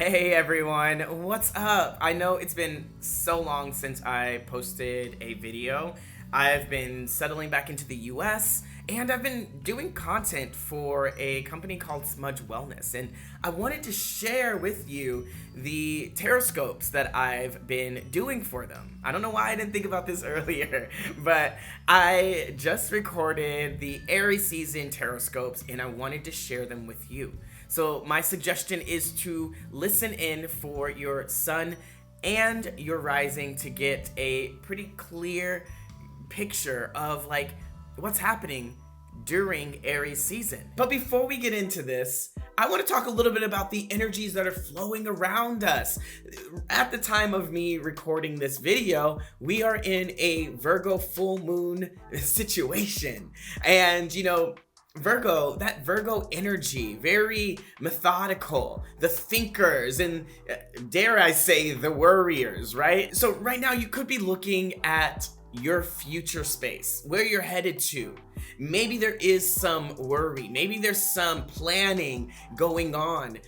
Hey everyone, what's up? I know it's been so long since I posted a video. I've been settling back into the US and I've been doing content for a company called Smudge Wellness, and I wanted to share with you the Tarotscopes that I've been doing for them. I don't know why I didn't think about this earlier, but I just recorded the Aries season Tarotscopes and I wanted to share them with you. So my suggestion is to listen in for your sun and your rising to get a pretty clear picture of like what's happening during Aries season. But before we get into this, I want to talk a little bit about the energies that are flowing around us. At the time of me recording this video, we are in a Virgo full moon situation. And Virgo, that Virgo energy, very methodical, the thinkers, and dare I say the worriers, right? So right now you could be looking at your future space, where you're headed to. Maybe there is some worry, maybe there's some planning going on.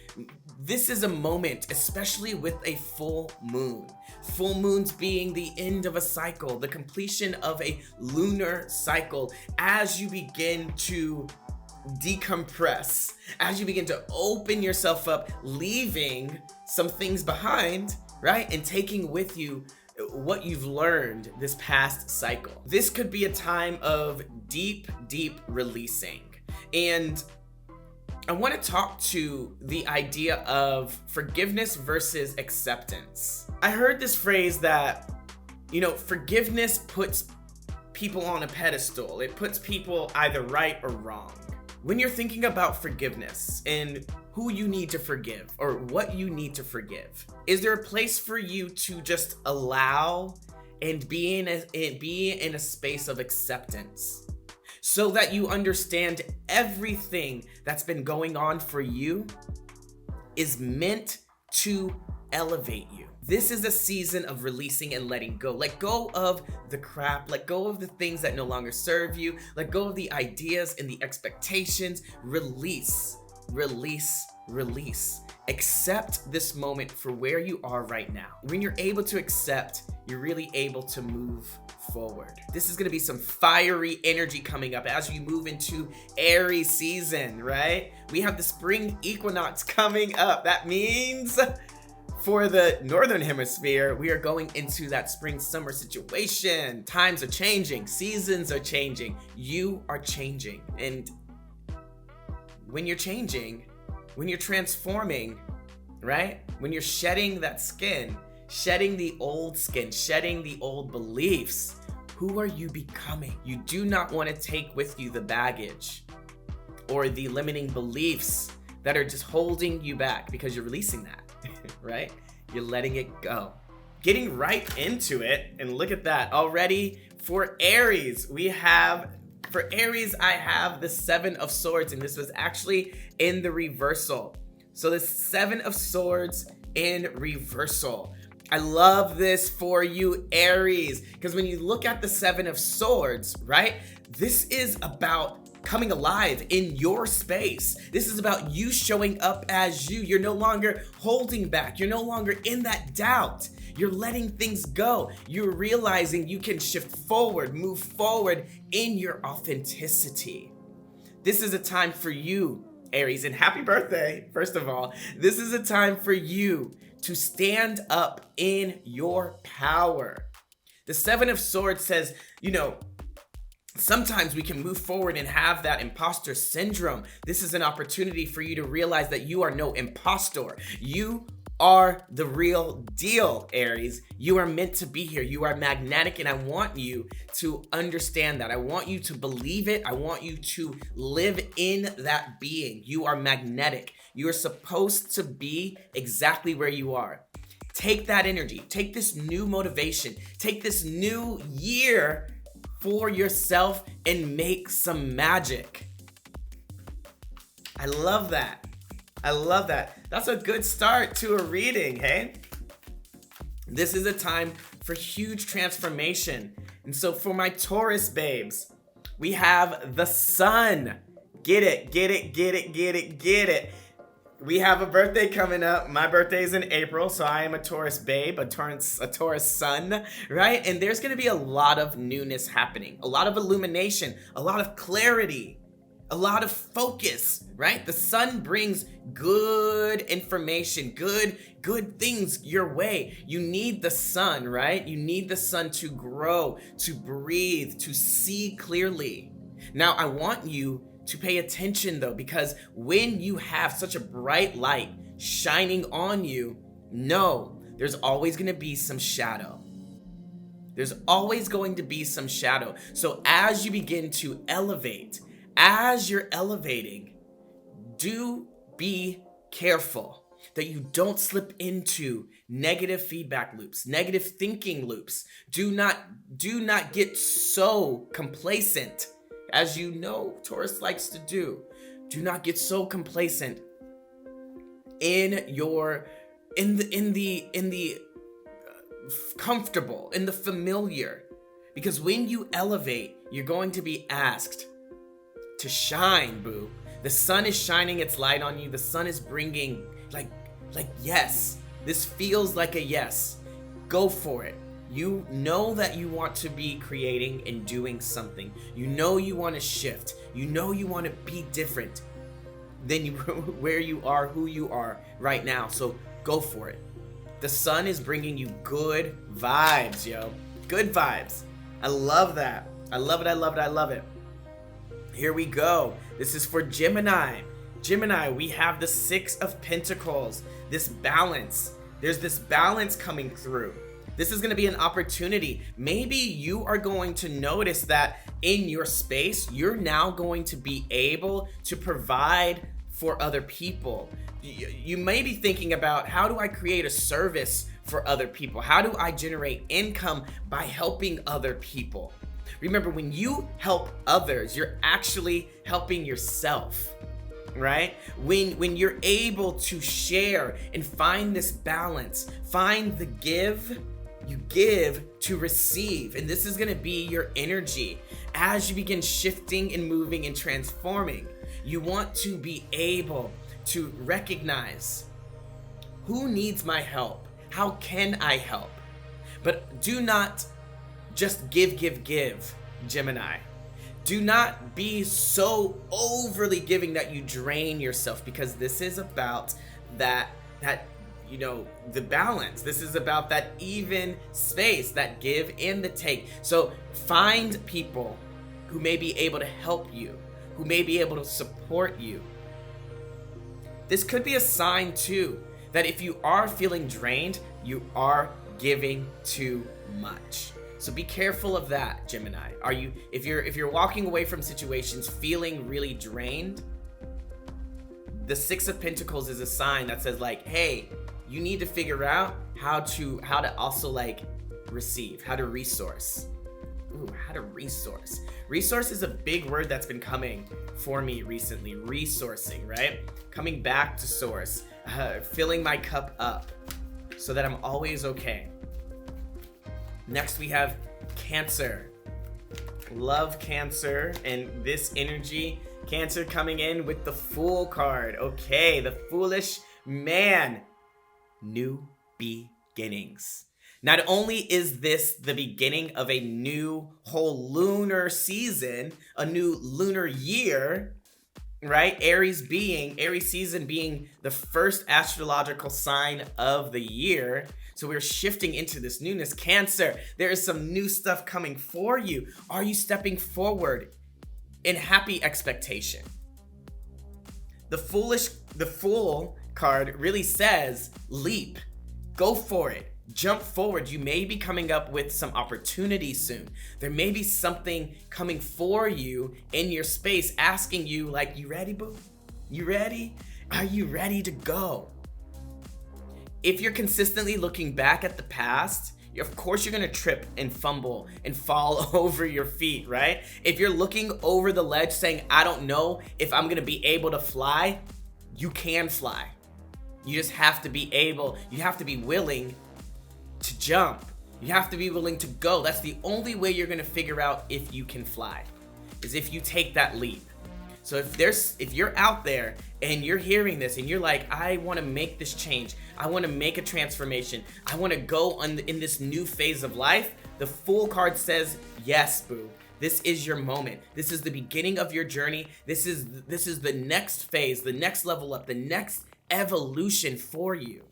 This is a moment, especially with a full moon. Full moons being the end of a cycle, the completion of a lunar cycle, as you begin to decompress, as you begin to open yourself up, leaving some things behind, right? And taking with you what you've learned this past cycle. This could be a time of deep releasing. And I want to talk to the idea of forgiveness versus acceptance. I heard this phrase that, forgiveness puts people on a pedestal. It puts people either right or wrong. When you're thinking about forgiveness and who you need to forgive or what you need to forgive, is there a place for you to just allow and be in a space of acceptance so that you understand everything that's been going on for you is meant to elevate you? This is a season of releasing and letting go. Let go of the crap. Let go of the things that no longer serve you. Let go of the ideas and the expectations. Release. Accept this moment for where you are right now. When you're able to accept, you're really able to move forward. This is going to be some fiery energy coming up as we move into Aries season, right? We have the spring equinox coming up. That means for the northern hemisphere, we are going into that spring-summer situation. Times are changing, seasons are changing, you are changing. And when you're changing, when you're transforming, right? When you're shedding that skin, shedding the old skin, shedding the old beliefs, who are you becoming? You do not want to take with you the baggage or the limiting beliefs that are just holding you back, because you're releasing that. Right? You're letting it go. Getting right into it, and look at that. Already for Aries, I have the Seven of Swords, and this was actually in the reversal. So the Seven of Swords in reversal. I love this for you, Aries, because when you look at the Seven of Swords, right? This is about coming alive in your space. This is about you showing up as you. You're no longer holding back. You're no longer in that doubt. You're letting things go. You're realizing you can shift forward, move forward in your authenticity. This is a time for you, Aries, and happy birthday, first of all. This is a time for you to stand up in your power. The Seven of Swords says, sometimes we can move forward and have that imposter syndrome. This is an opportunity for you to realize that you are no impostor. You are the real deal, Aries. You are meant to be here. You are magnetic, and I want you to understand that. I want you to believe it. I want you to live in that being. You are magnetic. You are supposed to be exactly where you are. Take that energy. Take this new motivation. Take this new year for yourself and make some magic. I love that. That's a good start to a reading, hey? This is a time for huge transformation. And so for my Taurus babes, we have the sun. Get it. we have a birthday coming up. My birthday is in April, so I am a Taurus babe, a Taurus sun, right? And there's going to be a lot of newness happening, a lot of illumination, a lot of clarity, a lot of focus, right? The sun brings good information, good things your way. You need the sun, right? You need the sun to grow, to breathe, to see clearly. Now, I want you to pay attention though, because when you have such a bright light shining on you, no, there's always going to be some shadow. There's always going to be some shadow. So as you begin to elevate, as you're elevating, do be careful that you don't slip into negative feedback loops, negative thinking loops. Do not get so complacent, as you know Taurus likes to do. Do not get so complacent in the comfortable, in the familiar, because when you elevate, you're going to be asked to shine, boo. The sun is shining its light on you. The sun is bringing like yes. This feels like a yes. Go for it. You know that you want to be creating and doing something. You know you want to shift. You know you want to be different than where you are, who you are right now. So go for it. The sun is bringing you good vibes, yo. Good vibes. I love that. I love it. I love it. I love it. Here we go. This is for Gemini. Gemini, we have the 6 of Pentacles. This balance. There's this balance coming through. This is going to be an opportunity. Maybe you are going to notice that in your space, you're now going to be able to provide for other people. You may be thinking about, how do I create a service for other people? How do I generate income by helping other people? Remember, when you help others, you're actually helping yourself, right? When you're able to share and find this balance, find the give, you give to receive. And this is going to be your energy as you begin shifting and moving and transforming. You want to be able to recognize, who needs my help? How can I help? But do not just give, Gemini. Do not be so overly giving that you drain yourself, because this is about that the balance. This is about that even space, that give and the take. So find people who may be able to help you, who may be able to support you. This could be a sign too that if you are feeling drained, you are giving too much. So be careful of that, Gemini. If you're walking away from situations feeling really drained, the 6 of Pentacles is a sign that says like, hey, you need to figure out how to also receive, how to resource. Ooh, how to resource. Resource is a big word that's been coming for me recently. Resourcing, right? Coming back to source, filling my cup up so that I'm always okay. Next we have Cancer. Love Cancer and this energy. Cancer coming in with the Fool card. Okay, the foolish man. New beginnings. Not only is this the beginning of a new whole lunar season, a new lunar year, right? Aries season being the first astrological sign of the year. So we're shifting into this newness. Cancer, there is some new stuff coming for you. Are you stepping forward in happy expectation? The Fool card really says leap, go for it, jump forward. You may be coming up with some opportunities soon. There may be something coming for you in your space asking you like, you ready, boo? You ready? Are you ready to go? If you're consistently looking back at the past, of course you're gonna trip and fumble and fall over your feet, right? If you're looking over the ledge saying, I don't know if I'm gonna be able to fly, you can fly. You just have to be willing to jump. You have to be willing to go. That's the only way you're gonna figure out if you can fly, is if you take that leap. So if you're out there and you're hearing this and you're like, I want to make this change, I want to make a transformation, I want to go in this new phase of life, the Fool card says, yes, boo. This is your moment. This is the beginning of your journey. This is the next phase, the next level up, the next evolution for you.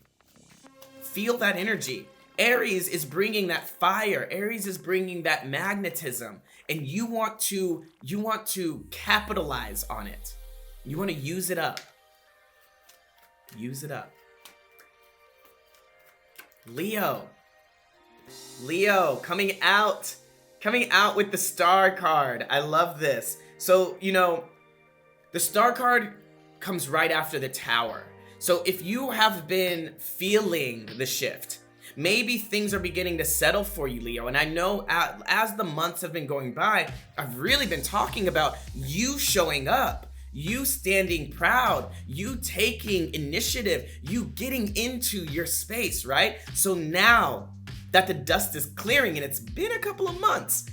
Feel that energy. Aries is bringing that fire. Aries is bringing that magnetism, and you want to capitalize on it. You want to use it up. Use it up. Leo coming out with the Star card. I love this. So, the Star card comes right after the Tower. So if you have been feeling the shift, maybe things are beginning to settle for you, Leo. And I know as the months have been going by, I've really been talking about you showing up, you standing proud, you taking initiative, you getting into your space, right? So now that the dust is clearing and it's been a couple of months,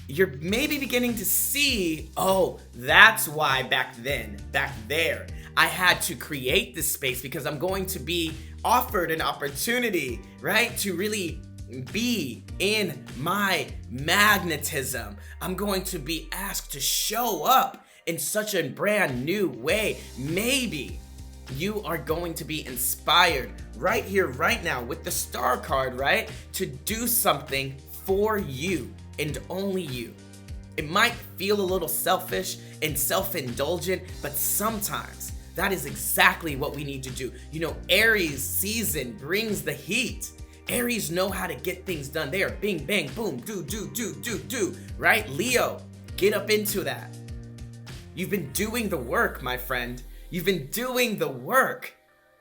you're maybe beginning to see, oh, that's why back there, I had to create this space, because I'm going to be offered an opportunity, right, to really be in my magnetism. I'm going to be asked to show up in such a brand new way. Maybe you are going to be inspired right here, right now, with the Star card, right, to do something for you and only you. It might feel a little selfish and self-indulgent, but sometimes that is exactly what we need to do. Aries season brings the heat. Aries know how to get things done. They are bing, bang, boom, do, right? Leo, get up into that. You've been doing the work, my friend. You've been doing the work.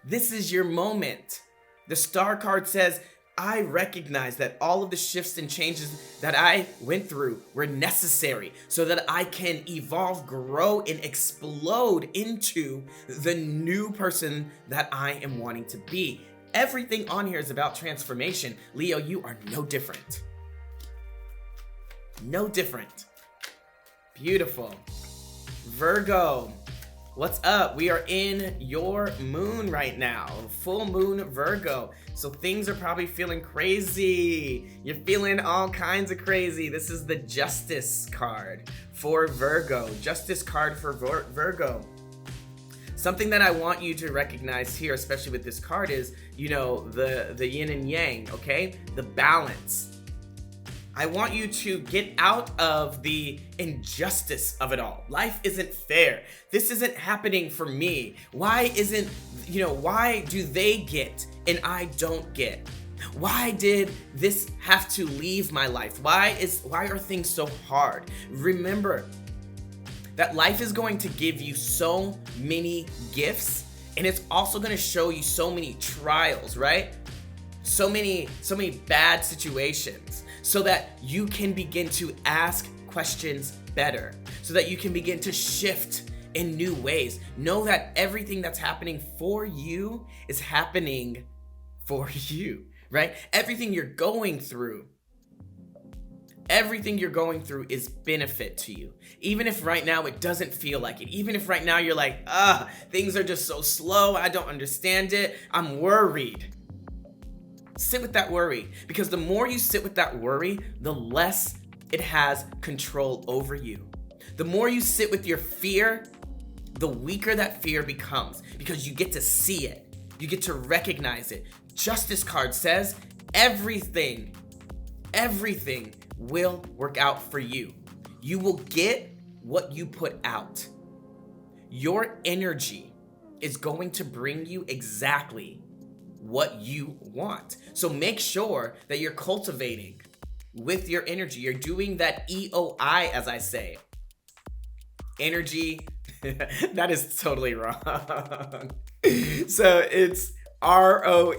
This is your moment. The Star card says, I recognize that all of the shifts and changes that I went through were necessary so that I can evolve, grow, and explode into the new person that I am wanting to be. Everything on here is about transformation. Leo, you are no different. No different. Beautiful. Virgo, what's up? We are in your moon right now. Full moon Virgo. So things are probably feeling crazy. You're feeling all kinds of crazy. This is the Justice card for Virgo. Justice card for Virgo. Something that I want you to recognize here, especially with this card, is, the yin and yang, okay? The balance. I want you to get out of the injustice of it all. Life isn't fair. This isn't happening for me. Why do they get and I don't get? Why did this have to leave my life? Why are things so hard? Remember that life is going to give you so many gifts, and it's also going to show you so many trials, right? So many bad situations, so that you can begin to ask questions better, so that you can begin to shift in new ways. Know that everything that's happening for you is happening for you, right? Everything you're going through is benefit to you. Even if right now it doesn't feel like it. Even if right now you're like, things are just so slow, I don't understand it, I'm worried. Sit with that worry, because the more you sit with that worry, the less it has control over you. The more you sit with your fear, the weaker that fear becomes, because you get to see it. You get to recognize it. Justice card says everything will work out for you. You will get what you put out. Your energy is going to bring you exactly what you want. So make sure that you're cultivating with your energy. You're doing that EOI, as I say. Energy, that is totally wrong. So it's ROE,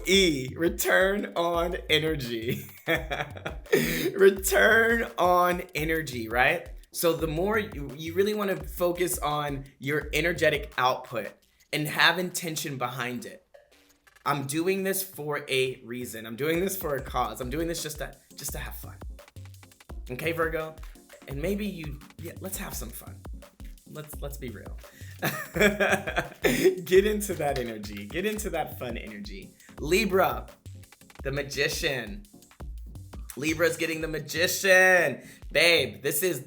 return on energy. Return on energy, right? So the more you really want to focus on your energetic output and have intention behind it. I'm doing this for a reason. I'm doing this for a cause. I'm doing this just to have fun. Okay, Virgo? And maybe let's have some fun. Let's be real. Get into that energy. Get into that fun energy. Libra, the magician. Libra's getting the magician. Babe, this is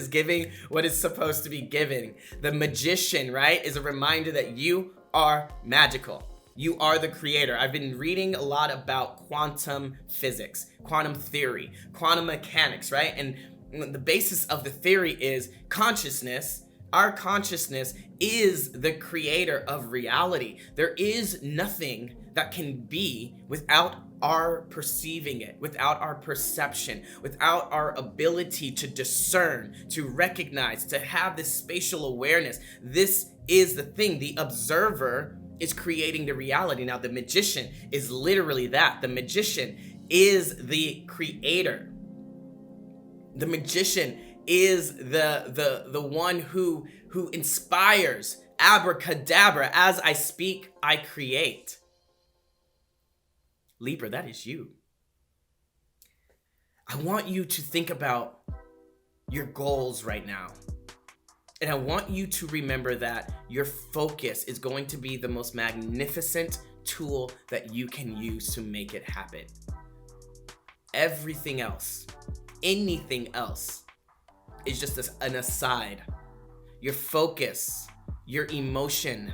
giving what is supposed to be giving. The magician, right, is a reminder that you are magical. You are the creator. I've been reading a lot about quantum physics, quantum theory, quantum mechanics, right? And the basis of the theory is consciousness. Our consciousness is the creator of reality. There is nothing that can be without our perceiving it, without our perception, without our ability to discern, to recognize, to have this spatial awareness. This is the thing. The observer is creating the reality. Now, the magician is literally that. The magician is the creator. The magician is the one who inspires. Abracadabra, as I speak, I create. Libra, that is you. I want you to think about your goals right now. And I want you to remember that your focus is going to be the most magnificent tool that you can use to make it happen. Everything else, anything else, is just an aside. Your focus, your emotion,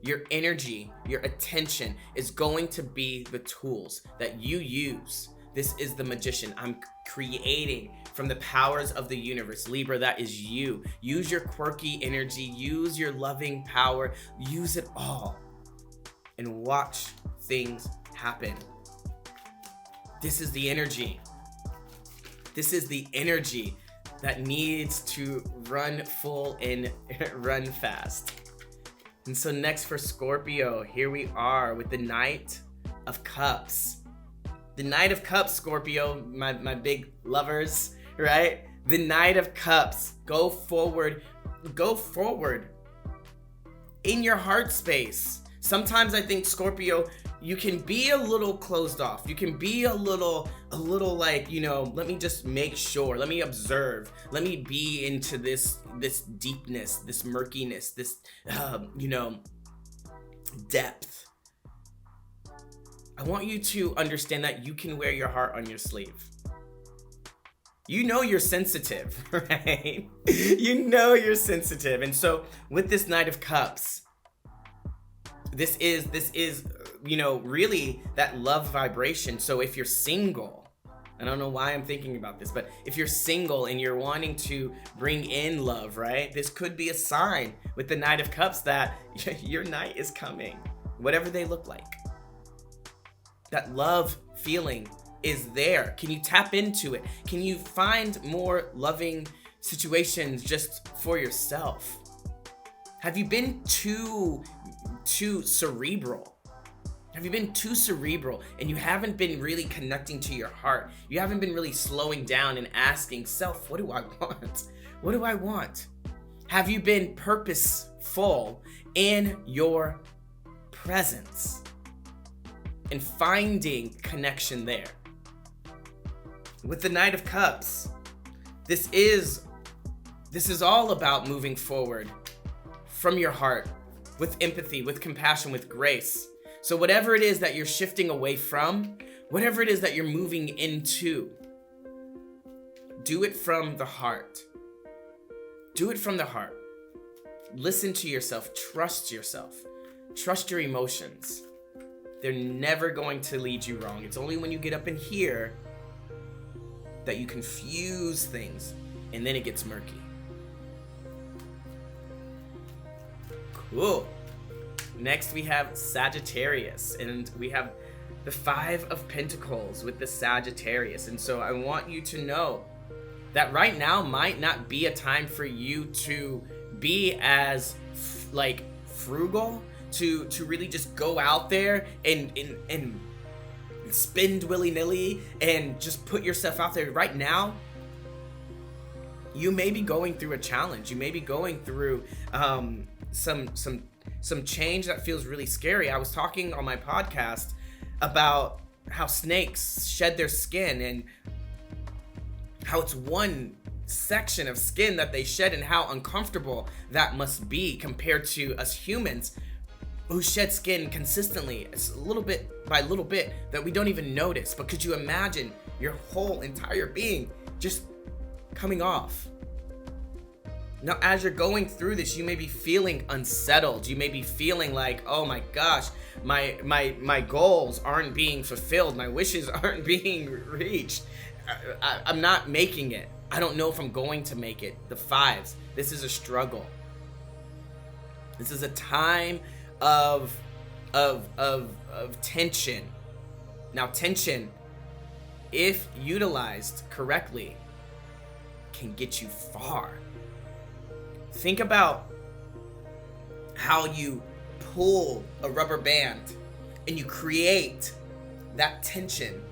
your energy, your attention is going to be the tools that you use. This is the magician. I'm creating from the powers of the universe. Libra, that is you. Use your quirky energy, use your loving power, use it all, and watch things happen. This is the energy. This is the energy that needs to run full and run fast. And so next for Scorpio, here we are with the Knight of Cups. The Knight of Cups, Scorpio, my big lovers, right? The Knight of Cups. Go forward in your heart space. Sometimes I think, Scorpio, you can be a little closed off. You can be a little like, let me just make sure, let me observe, let me be into this deepness, this murkiness, this, depth. I want you to understand that you can wear your heart on your sleeve. You're sensitive, right? You're sensitive. And so with this Knight of Cups, this is really that love vibration. So if you're single, I don't know why I'm thinking about this, but if you're single and you're wanting to bring in love, right? This could be a sign with the Knight of Cups that your knight is coming, whatever they look like. That love feeling is there. Can you tap into it? Can you find more loving situations just for yourself? Have you been too cerebral? Have you been too cerebral and you haven't been really connecting to your heart? You haven't been really slowing down and asking self, what do I want? What do I want? Have you been purposeful in your presence and finding connection there? With the Knight of Cups, this is all about moving forward from your heart with empathy, with compassion, with grace. So whatever it is that you're shifting away from, whatever it is that you're moving into, do it from the heart. Do it from the heart. Listen to yourself. Trust yourself. Trust your emotions. They're never going to lead you wrong. It's only when you get up in here that you confuse things, and then it gets murky. Cool. Next we have Sagittarius, and we have the Five of Pentacles with the Sagittarius. And so I want you to know that right now might not be a time for you to be as frugal, to really just go out there and spend willy-nilly and just put yourself out there. Right now, you may be going through a challenge. You may be going through some change that feels really scary. I was talking on my podcast about how snakes shed their skin and how it's one section of skin that they shed and how uncomfortable that must be compared to us humans who shed skin consistently. It's little bit by little bit that we don't even notice. But could you imagine your whole entire being just coming off? Now, as you're going through this, you may be feeling unsettled. You may be feeling like, oh my gosh, my goals aren't being fulfilled. My wishes aren't being reached. I'm not making it. I don't know if I'm going to make it. The fives, this is a struggle. This is a time of tension. Now, tension, if utilized correctly, can get you far. Think about how you pull a rubber band and you create that tension.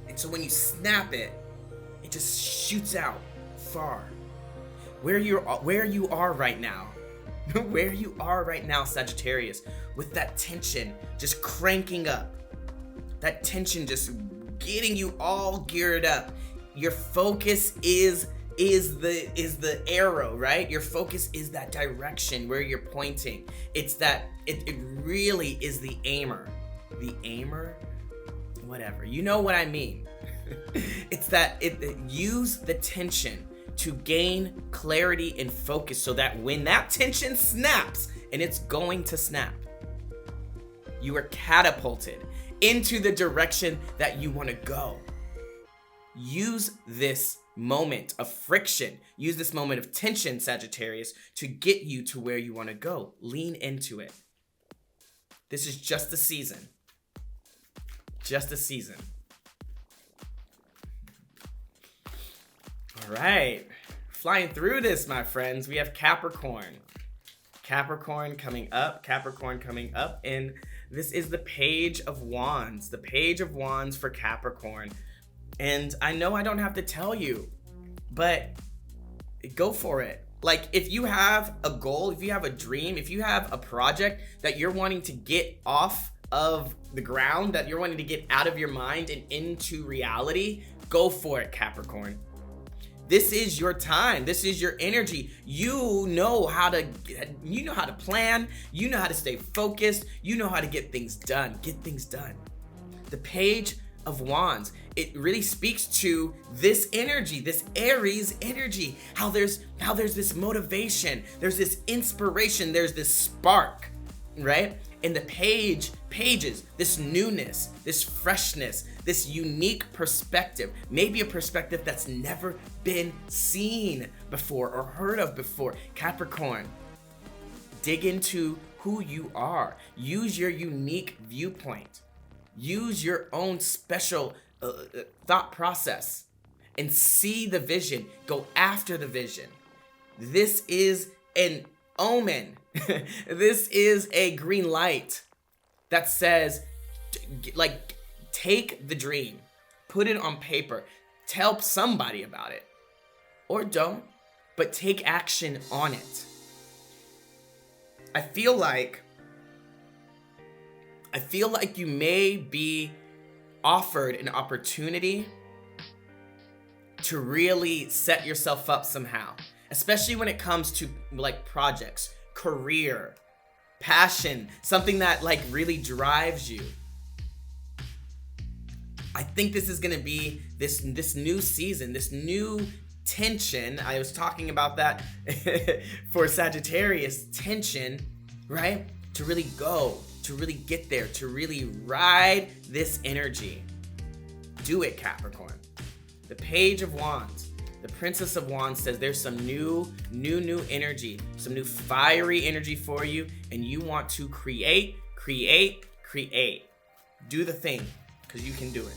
And so when you snap it, it just shoots out far. Where you are right now, where you are right now, Sagittarius, with that tension just cranking up, that tension just getting you all geared up. Your focus is the arrow, right? Your focus is that direction where you're pointing. It's that it really is the aimer. The aimer? Whatever. You know what I mean. It's that use the tension to gain clarity and focus so that when that tension snaps, and it's going to snap, you are catapulted into the direction that you want to go. Use this moment of friction, use this moment of tension, Sagittarius, to get you to where you want to go. Lean into it. This is just a season. Just a season. All right. Flying through this, my friends, we have Capricorn. Capricorn coming up, and this is the Page of Wands. The Page of Wands for Capricorn. And I know I don't have to tell you, but go for it. Like, if you have a goal, if you have a dream, if you have a project that you're wanting to get off of the ground, that you're wanting to get out of your mind and into reality, go for it, Capricorn. This is your time. This is your energy. You know how to plan. You know how to stay focused. You know how to get things done. Get things done. The Page of Wands, it really speaks to this energy, this Aries energy, how there's this motivation, there's this inspiration, there's this spark, right? And the pages, this newness, this freshness, this unique perspective, maybe a perspective that's never been seen before or heard of before. Capricorn, dig into who you are. Use your unique viewpoint. Use your own special thought process and see the vision. Go after the vision. This is an omen. This is a green light that says, like, take the dream, put it on paper, tell somebody about it, or don't, but take action on it. I feel like you may be offered an opportunity to really set yourself up somehow, especially when it comes to like projects, career, passion, something that like really drives you. I think this is gonna be this new season, this new tension. I was talking about that for Sagittarius, tension, right? To really go, to really get there, to really ride this energy. Do it, Capricorn. The Page of Wands, the Princess of Wands says there's some new energy, some new fiery energy for you, and you want to create. Do the thing, because you can do it.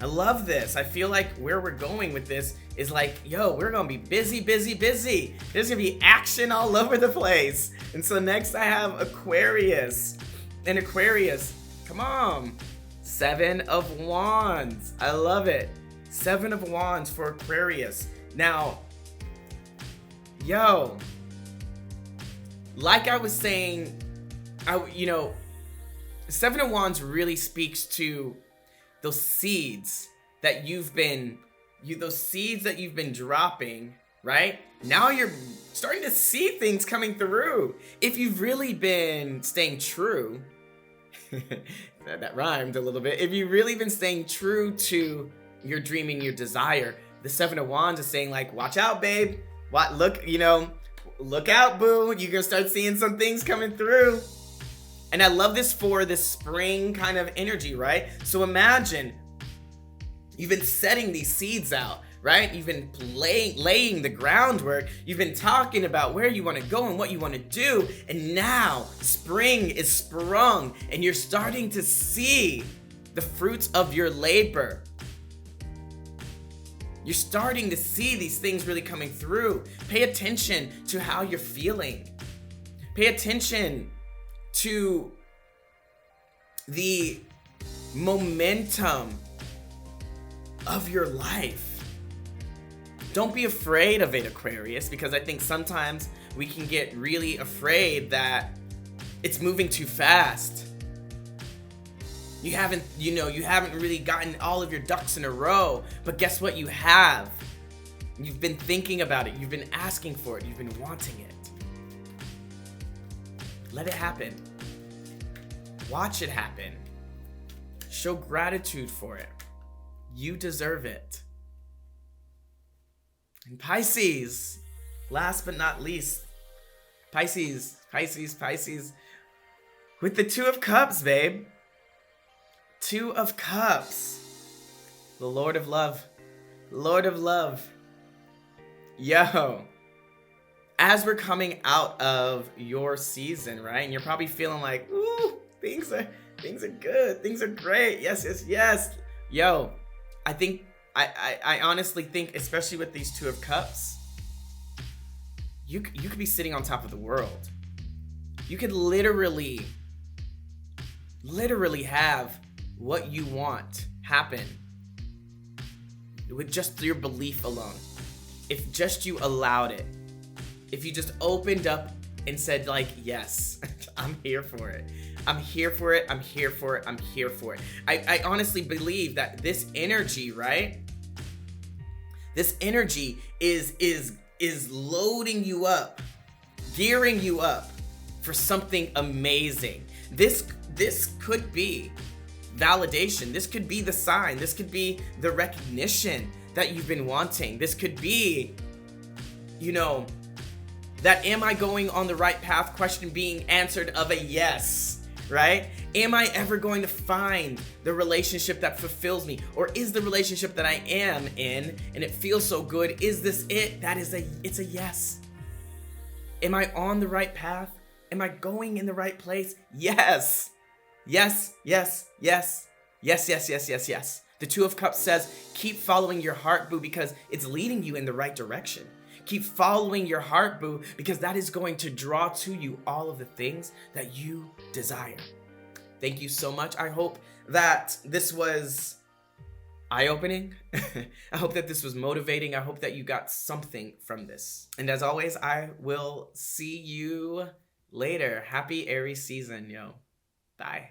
I love this. I feel like where we're going with this is like, yo, we're gonna be busy. There's gonna be action all over the place. And so next I have Aquarius. And Aquarius, come on. 7 of Wands. I love it. 7 of Wands for Aquarius. Now, yo, like I was saying, 7 of Wands really speaks to those seeds that those seeds that you've been dropping, right? Now you're starting to see things coming through. If you've really been staying true, that rhymed a little bit. If you've really been staying true to your dream and your desire, the Seven of Wands is saying like, watch out, babe. Look out, boo. You're gonna start seeing some things coming through. And I love this for this spring kind of energy, right? So imagine you've been setting these seeds out, right? You've been laying the groundwork. You've been talking about where you want to go and what you want to do. And now spring is sprung and you're starting to see the fruits of your labor. You're starting to see these things really coming through. Pay attention to how you're feeling. Pay attention to the momentum of your life. Don't be afraid of it, Aquarius, because I think sometimes we can get really afraid that it's moving too fast. You haven't really gotten all of your ducks in a row, but guess what? You have. You've been thinking about it. You've been asking for it. You've been wanting it. Let it happen. Watch it happen. Show gratitude for it. You deserve it. And Pisces, last but not least, Pisces, with the Two of Cups, babe. Two of Cups. The Lord of Love. Lord of Love. Yo. As we're coming out of your season, right? And you're probably feeling like, ooh, things are good. Things are great. Yes. Yo, I honestly think, especially with these Two of Cups, you could be sitting on top of the world. You could literally have what you want happen with just your belief alone. If just you allowed it. If you just opened up and said like, yes, I'm here for it. I'm here for it. I'm here for it. I'm here for it. I honestly believe that this energy, right? This energy is loading you up, gearing you up for something amazing. This could be validation. This could be the sign. This could be the recognition that you've been wanting. This could be, that am I going on the right path question being answered of a yes, right? Am I ever going to find the relationship that fulfills me? Or is the relationship that I am in and it feels so good, is this it? It's a yes. Am I on the right path? Am I going in the right place? Yes. Yes. The Two of Cups says, keep following your heart, boo, because it's leading you in the right direction. Keep following your heart, boo, because that is going to draw to you all of the things that you desire. Thank you so much. I hope that this was eye-opening. I hope that this was motivating. I hope that you got something from this. And as always, I will see you later. Happy Aries season, yo. Bye.